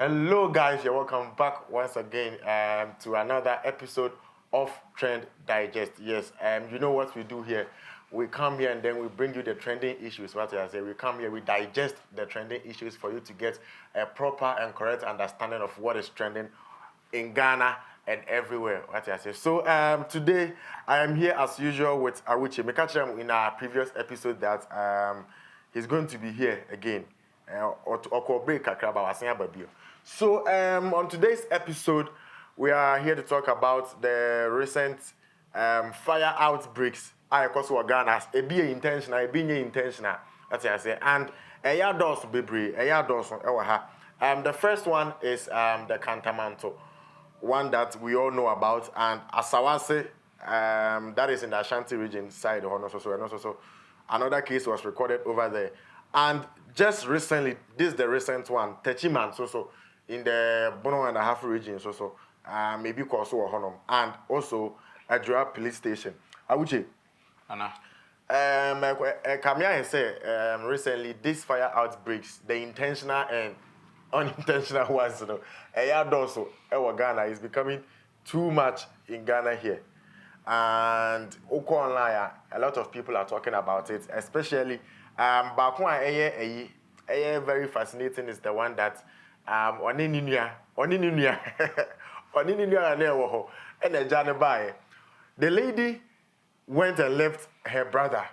Hello guys, you're welcome back once again to another episode of Trend Digest. Yes, you know what we do here. We come here and then we bring you the trending issues. What I say, we come here, we digest the trending issues for you to get a proper and correct understanding of what is trending in Ghana and everywhere. What I say. So today I am here as usual with Awuche. We catch him in our previous episode that he's going to be here again. So on today's episode, we are here to talk about the recent fire outbreaks. I also Ghana. It be intentional, it be intentional. That's what I say. And the first one is the Cantamanto, one that we all know about, and Asawase, that is in the Ashanti region side. And also another case was recorded over there. And just recently, this is the recent one, Techiman, in the Bono and a half region, maybe Koso or Honum, and also Adjoa police station. Awuche. Anna. Kamia say recently these fire outbreaks, the intentional and unintentional ones, also Ghana is becoming too much in Ghana here. And Oko online, a lot of people are talking about it, especially back one very fascinating is the one that the lady went and left her brother.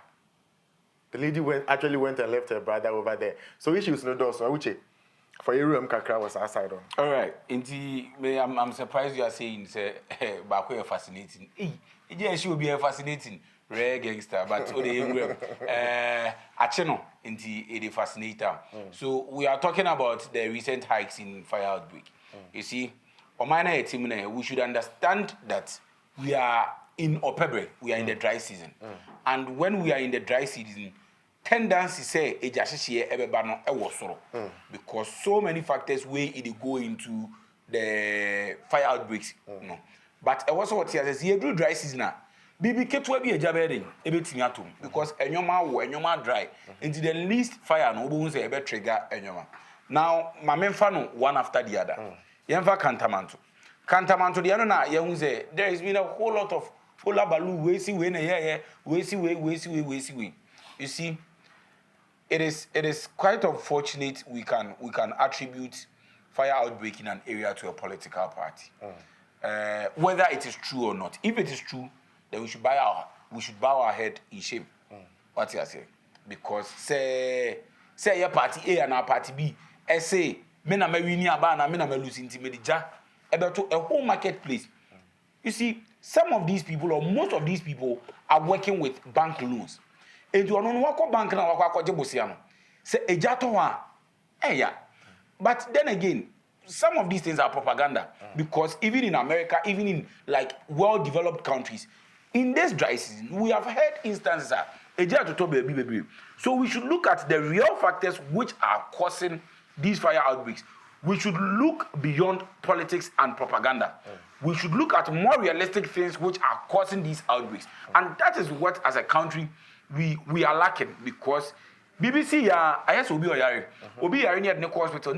The lady actually went and left her brother over there. So issues no door. So Uche, for your room, Kakra was outside on. All right. Indeed, I'm surprised you are saying say Baku fascinating. Yes, she will be a fascinating rare gangster, but Acheno indeed it is fascinating. So we are talking about the recent hikes in fire outbreak. You see, we should understand that we are in Opebre, we are in the dry season. And when we are in the dry season, tendency say because so many factors way it go into the fire outbreaks. No. But also what says you do dry season now. Bibi ketwa bi ejabering ebetimi atom because enyoma dry into the least fire no obo say ebe trigger enyoma. Now ma memfa no one after the other. Yemfa Cantamanto the na ye say there has been a whole lot of polar balloon we see. You see, it is quite unfortunate we can attribute fire outbreak in an area to a political party. Whether it is true or not. If it is true, then we should bow our head in shame. What you say? Because say your party A and our party B, say me na me wini aba na me na me lose intimidija about a whole marketplace. You see, some of these people or most of these people are working with bank loans. And you know what bank na what jebosiano. Say ejato wa yeah. But then again, some of these things are propaganda because even in America, even in like well-developed countries, in this dry season, we have heard instances that so we should look at the real factors which are causing these fire outbreaks. We should look beyond politics and propaganda. We should look at more realistic things which are causing these outbreaks. And that is what, as a country, we are lacking because BBC Obi Yari near the hospital,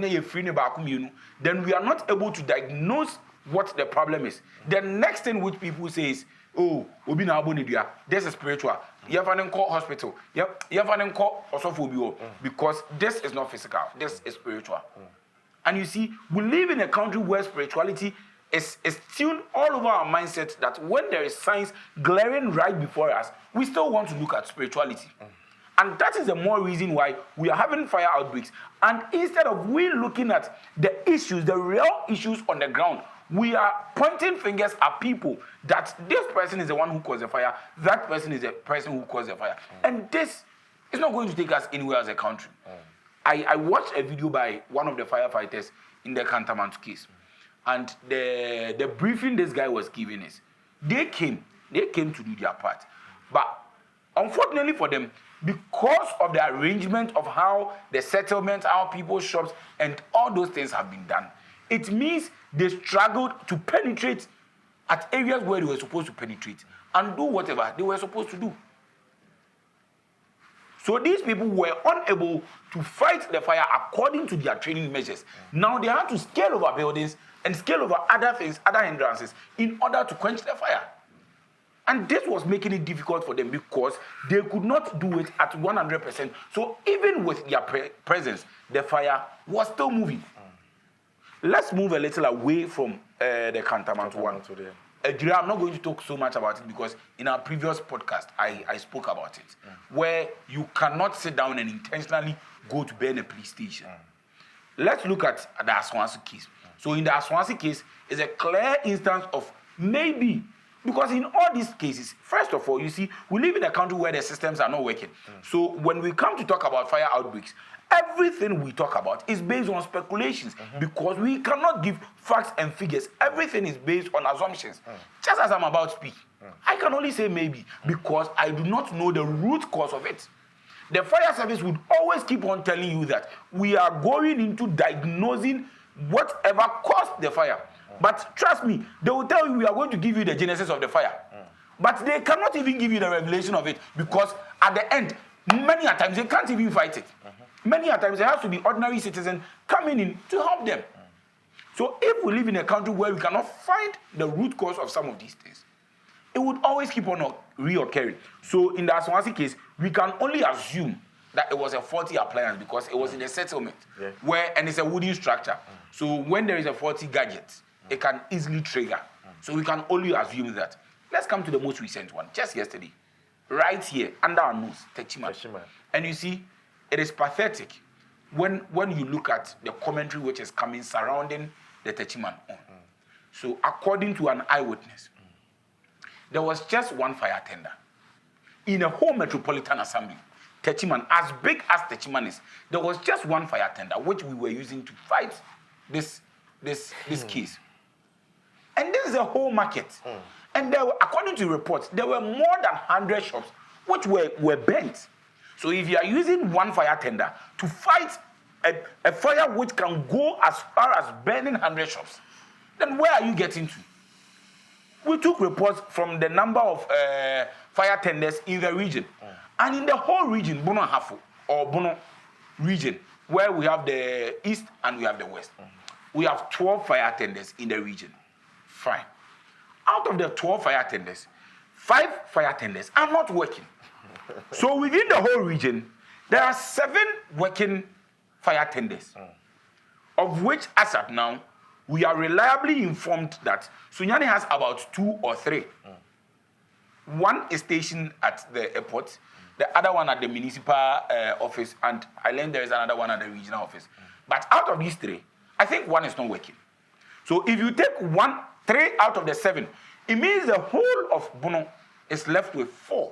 then we are not able to diagnose what the problem is. The next thing which people say is, oh, Obi na abonidia, this is spiritual. You have an call hospital. You have an call osophobia because this is not physical. This is spiritual. And you see, we live in a country where spirituality is tuned all over our mindset that when there is science glaring right before us, we still want to look at spirituality. And that is the more reason why we are having fire outbreaks. And instead of we looking at the issues, the real issues on the ground, we are pointing fingers at people that this person is the one who caused the fire, that person is the person who caused the fire. And this is not going to take us anywhere as a country. I watched a video by one of the firefighters in the Cantamanto case. And the briefing this guy was giving is, they came to do their part. But unfortunately for them, because of the arrangement of how the settlement, how people's shops, and all those things have been done, it means they struggled to penetrate at areas where they were supposed to penetrate and do whatever they were supposed to do. So these people were unable to fight the fire according to their training measures. Now they had to scale over buildings and scale over other things, other hindrances, in order to quench the fire. And this was making it difficult for them because they could not do it at 100%. So even with their presence, the fire was still moving. Let's move a little away from the Cantonment one. I'm not going to talk so much about it because in our previous podcast, I spoke about it, where you cannot sit down and intentionally go to burn a police station. Let's look at the Aswansi case. So in the Aswansi case, it's a clear instance of maybe, because in all these cases, first of all, you see, we live in a country where the systems are not working. So when we come to talk about fire outbreaks, everything we talk about is based on speculations because we cannot give facts and figures. Everything is based on assumptions. Just as I'm about to speak, I can only say maybe because I do not know the root cause of it. The fire service would always keep on telling you that we are going into diagnosing whatever caused the fire. But trust me, they will tell you we are going to give you the genesis of the fire. But they cannot even give you the revelation of it because at the end, many a times they can't even fight it. Many a times there has to be ordinary citizens coming in to help them. So if we live in a country where we cannot find the root cause of some of these things, it would always keep on reoccurring. So in the Aswansi case, we can only assume that it was a faulty appliance because it was in a settlement and it's a wooden structure. So when there is a faulty gadget, it can easily trigger. So we can only assume that. Let's come to the most recent one, just yesterday. Right here, under our nose, Techiman. And you see, it is pathetic when you look at the commentary which is coming surrounding the Techiman. So according to an eyewitness, there was just one fire tender in a whole metropolitan assembly. Techiman, as big as Techiman is, there was just one fire tender which we were using to fight this case. And this is a whole market. And there were, according to reports, there were more than 100 shops which were burnt. So if you are using one fire tender to fight a fire which can go as far as burning 100 shops, then where are you getting to? We took reports from the number of fire tenders in the region. And in the whole region, Bono Hafo, or Bono region, where we have the east and we have the west, we have 12 fire tenders in the region. Fine. Out of the 12 fire tenders, 5 fire tenders are not working. So within the whole region, there are 7 working fire tenders, of which, as at now, we are reliably informed that Sunyani has about 2 or 3. One is stationed at the airport, the other one at the municipal office, and I learned there is another one at the regional office. But out of these 3, I think one is not working. So if you take 3 out of the 7, it means the whole of Bono is left with 4.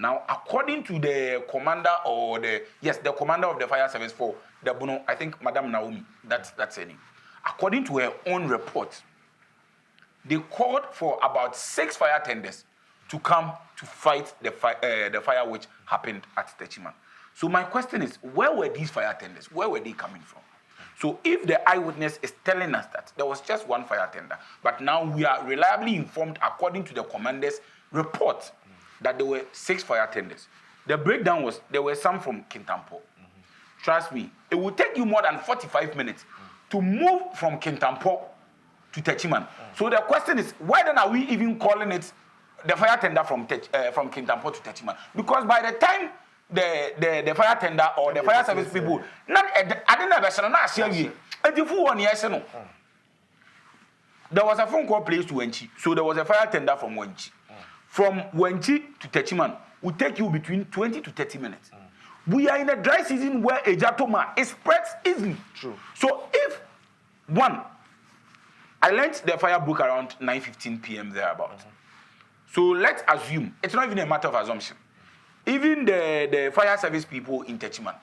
Now, according to the commander the commander of the fire service for the Bono, I think Madam Naomi, that's her name. According to her own report, they called for about 6 fire tenders to come to fight the fire which happened at Techiman. So my question is, where were these fire tenders? Where were they coming from? So if the eyewitness is telling us that there was just one fire tender, but now we are reliably informed according to the commander's report that there were 6 fire tenders. The breakdown was there were some from Kintampo. Trust me, it will take you more than 45 minutes to move from Kintampo to Techiman. So the question is, why then are we even calling it the fire tender from Kintampo to Techiman? Because by the time the fire tender or the fire service people, there was a phone call placed to Wenchi. So there was a fire tender from Wenchi. From Wenchi to Techiman will take you between 20 to 30 minutes. We are in a dry season where Ejatoma spreads easily. True. So if I learned the fire broke around 9:15 p.m. thereabouts. So let's assume, it's not even a matter of assumption. Even the fire service people in Techiman,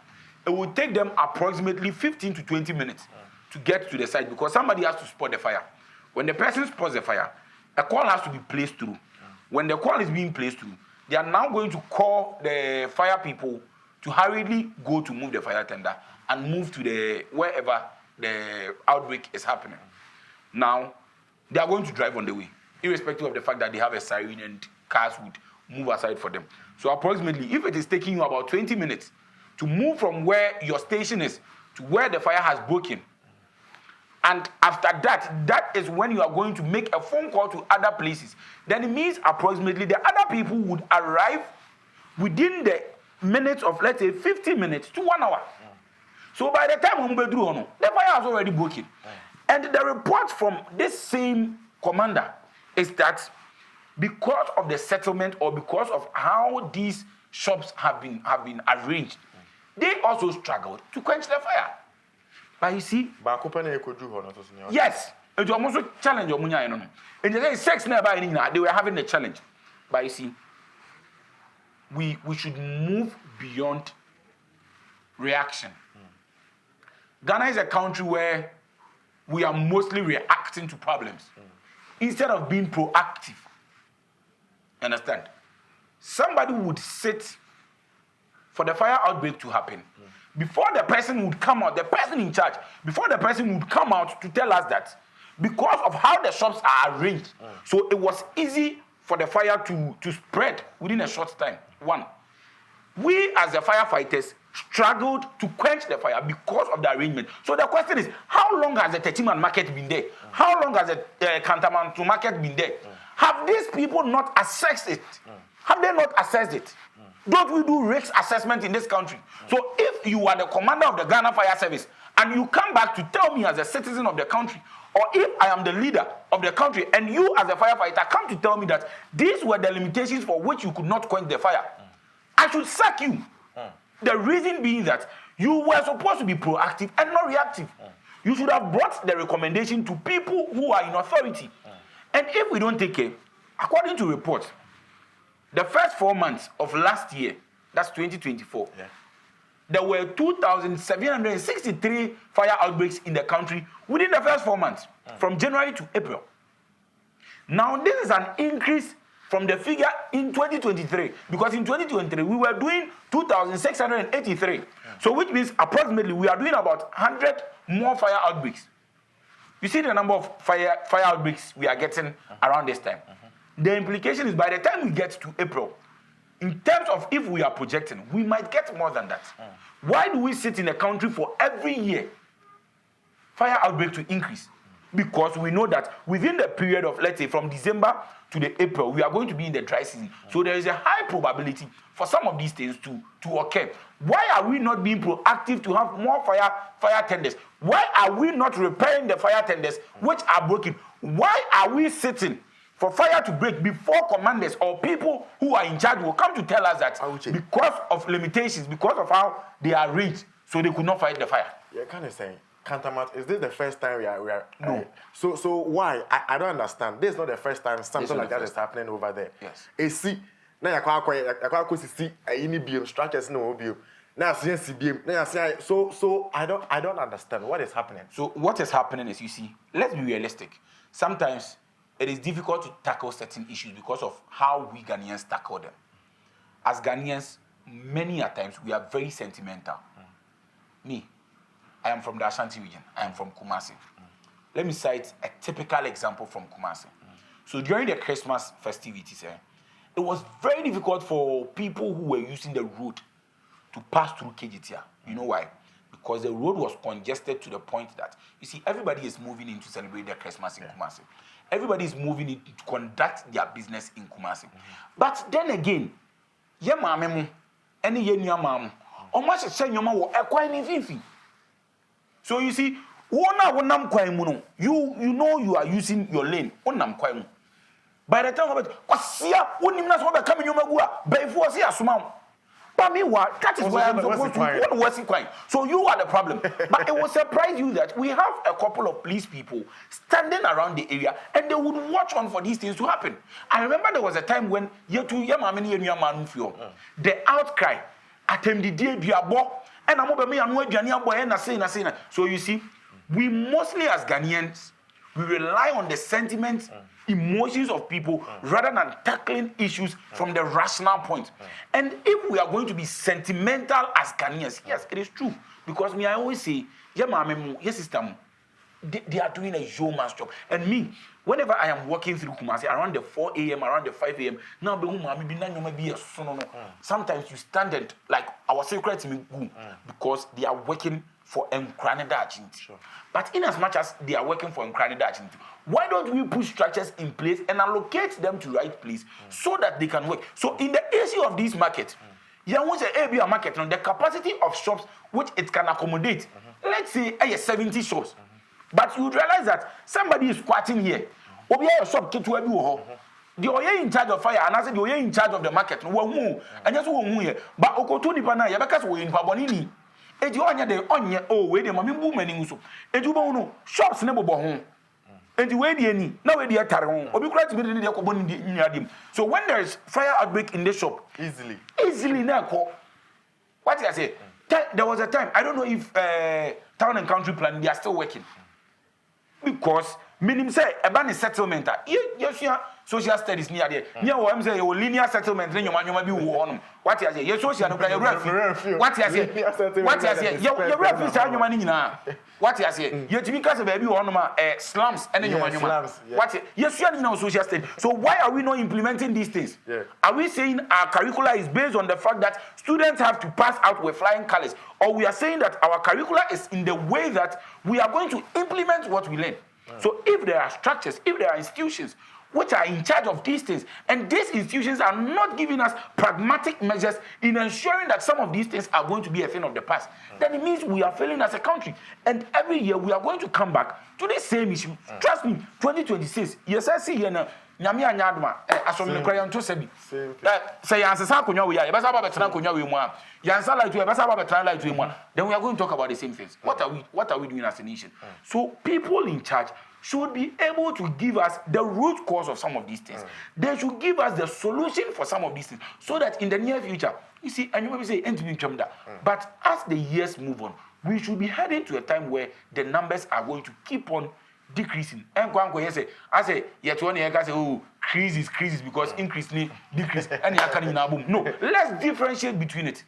it will take them approximately 15 to 20 minutes to get to the site because somebody has to spot the fire. When the person spots the fire, a call has to be placed through. When the call is being placed through, they are now going to call the fire people to hurriedly go to move the fire tender and move to wherever the outbreak is happening. Now, they are going to drive on the way, irrespective of the fact that they have a siren and cars would move aside for them. So approximately, if it is taking you about 20 minutes to move from where your station is to where the fire has broken, and after that, that is when you are going to make a phone call to other places, then it means approximately the other people would arrive within the minutes of, let's say, 50 minutes to 1 hour. So by the time the fire has already broken. And the report from this same commander is that because of the settlement or because of how these shops have been arranged, they also struggled to quench the fire. But you see, yes, it was also challenge. And they say sex never they were having a challenge. But you see, we should move beyond reaction. Ghana is a country where we are mostly reacting to problems instead of being proactive. Understand? Somebody would sit for the fire outbreak to happen. Before the person would come out, the person in charge, before the person would come out to tell us that because of how the shops are arranged, so it was easy for the fire to spread within a short time. One, we as the firefighters struggled to quench the fire because of the arrangement. So the question is, how long has the Techiman market been there? How long has the Kantamantu market been there? Have these people not assessed it? Have they not assessed it? Don't we do risk assessment in this country? So if you are the commander of the Ghana Fire Service and you come back to tell me as a citizen of the country, or if I am the leader of the country and you as a firefighter come to tell me that these were the limitations for which you could not quench the fire, I should sack you. The reason being that you were supposed to be proactive and not reactive. You should have brought the recommendation to people who are in authority. And if we don't take care, according to reports, the first 4 months of last year, that's 2024, there were 2,763 fire outbreaks in the country within the first 4 months, from January to April. Now, this is an increase from the figure in 2023, because in 2023 we were doing 2,683. So which means approximately we are doing about 100 more fire outbreaks. You see the number of fire outbreaks we are getting around this time. The implication is by the time we get to April, in terms of if we are projecting, we might get more than that. Why do we sit in a country for every year fire outbreak to increase? Because we know that within the period of, let's say, from December to the April, we are going to be in the dry season. So there is a high probability for some of these things to occur. Why are we not being proactive to have more fire tenders? Why are we not repairing the fire tenders which are broken? Why are we sitting for fire to break before commanders or people who are in charge will come to tell us that because of limitations, because of how they are arranged, so they could not fight the fire? You're kind of saying, Kantamat, is this the first time we are no. So why? I don't understand. This is not the first time something like that is happening over there. Yes. See, now you see any beam structures no beam. Now see beam. So I don't understand what is happening. So what is happening is, you see, let's be realistic. Sometimes it is difficult to tackle certain issues because of how we Ghanaians tackle them. As Ghanaians, many a times we are very sentimental. Me, I am from the Ashanti region. I am from Kumasi. Let me cite a typical example from Kumasi. So during the Christmas festivities, it was very difficult for people who were using the road to pass through KGTR. You know why? Because the road was congested to the point that, you see, everybody is moving in to celebrate their Christmas in Kumasi. Everybody is moving in to conduct their business in Kumasi. But then again, so you see, you know you are using your lane. By the time of it, that is why I'm supposed to. So you are the problem. But it will surprise you that we have a couple of police people standing around the area and they would watch on for these things to happen. I remember there was a time when the outcry at MDD and so you see, we mostly as Ghanaians, we rely on the sentiments, emotions of people rather than tackling issues from the rational point. And if we are going to be sentimental as Ghanaians, yes, it is true. Because I always say, yes, sister, they are doing a yeoman's job. And me, whenever I am walking through Kumasi around the 4 a.m., around the 5 a.m., now sometimes you stand and like our secrets because they are working for Nkranida Agent. Sure. But in as much as they are working for Nkranida Agent, why don't we put structures in place and allocate them to the right place so that they can work? So in the issue of this market, you want to say a market, the capacity of shops which it can accommodate, let's say 70 shops. But you realize that somebody is squatting here. Obi a shop to ebi wo. The oye in charge of fire and I said the oye in charge of the market. No hu. And just wo hu here. But okoto nipa na ye beka so we nipa boni ni. Eji onya de onye oh we de mami bu mani nso. Eji bo no shops ne bobo ho. Eji we de ni. Na we de atare ho. Obi kura ti be de ko boni di nyadim. So when there is fire outbreak in the shop, easily na ko. What did I say? There was a time, I don't know if town and country planning they are still working. Because minimum say about the settlement, yes, social studies near there. Near what I'm saying, your linear settlement, then your man be warm. What you say? Your social no play referee. What you say? What you say? Your referee say your money na. What you say? Your because baby one slums and then your man. What yes, you know social studies. So why are we not implementing these things? Yeah. Are we saying our curricula is based on the fact that students have to pass out with flying colors, or we are saying that our curricula is in the way that we are going to implement what we learn? So if there are structures, if there are institutions which are in charge of these things, and these institutions are not giving us pragmatic measures in ensuring that some of these things are going to be a thing of the past, then it means we are failing as a country. And every year we are going to come back to the same issue. Trust me, 2026, yes, I see here now. Nyame anyadoma asomne kra yanto sabi say yansesa akonwa we ya besa ba betena akonwa we mu a yansa light we besa ba betena light we mu a then we are going to talk about the same things. What are we doing as a nation? So people in charge should be able to give us the root cause of some of these things. They should give us the solution for some of these things so that in the near future, you see, and you maybe say but as the years move on, we should be heading to a time where the numbers are going to keep on decreasing. And I say, yet one year say, oh, crisis because increase, decrease, and boom. No, let's differentiate between it.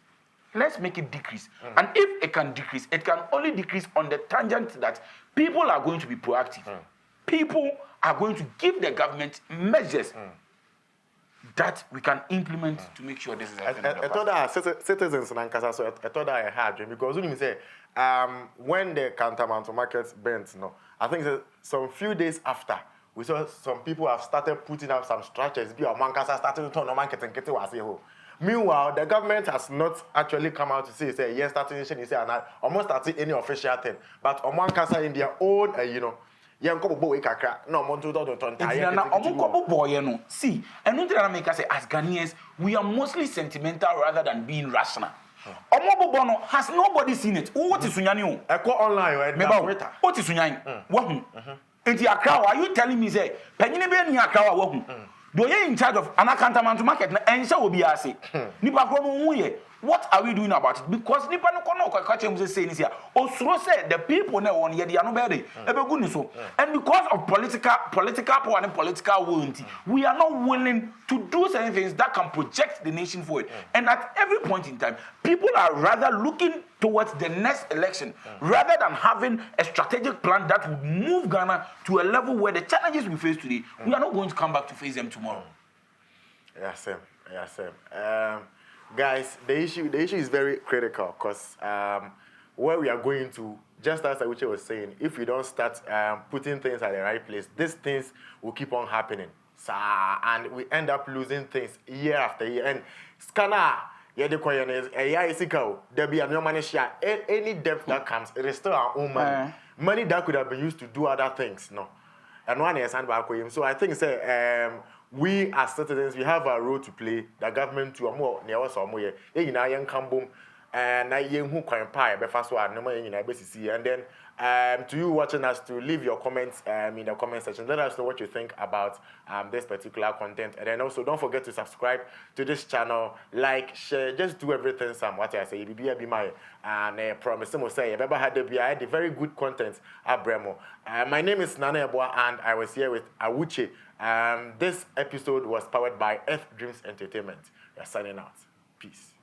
Let's make it decrease. And if it can decrease, it can only decrease on the tangent that people are going to be proactive. People are going to give the government measures that we can implement to make sure this is happening. I thought that citizens in Ankasa, so I thought that I had because when you say when the countermount markets bent, no, I think some few days after we saw some people have started putting up some structures. Be Ankasa started to turn on market and get it. Meanwhile, the government has not actually come out to say yes, starting is not almost starting any official thing, but Ankasa in their own, see, and make us say as Ghanaians, we are mostly sentimental rather than being rational. Omobobono has nobody seen it. What is Sunyani? I go online right. What is Sunyani? What? Are you telling me say Penny be ni Accra wa do you in charge of an accountant market and so will be ase. Nipa krono what are we doing about it? Because nipa no kono kwaka chem say this here. Osuro say the people na won ye they are no better. Ebegu ni so. And because of political power and political will, we are not willing to do certain things that can project the nation forward. And at every point in time, people are rather looking towards the next election rather than having a strategic plan that would move Ghana to a level where the challenges we face today, we are not going to come back to face them tomorrow. Yes, guys, the issue is very critical because where we are going to, just as Awuche was saying, if we don't start putting things at the right place, these things will keep on happening. So, and we end up losing things year after year. And scanner, there be no money share. Any debt that comes, it is still our own money. Money that could have been used to do other things, no. And one is handback. So I think say we as citizens, we have a role to play. The government to more near us or more. And I who can pie first one no more and then to you watching us to leave your comments in the comment section. Let us know what you think about this particular content, and then also don't forget to subscribe to this channel, like, share, just do everything. What I say, be my and promise to say I've ever had the very good content at Bremo. My name is Nana Eboa, and I was here with Awuche. This episode was powered by Earth Dreams Entertainment. We are signing out. Peace.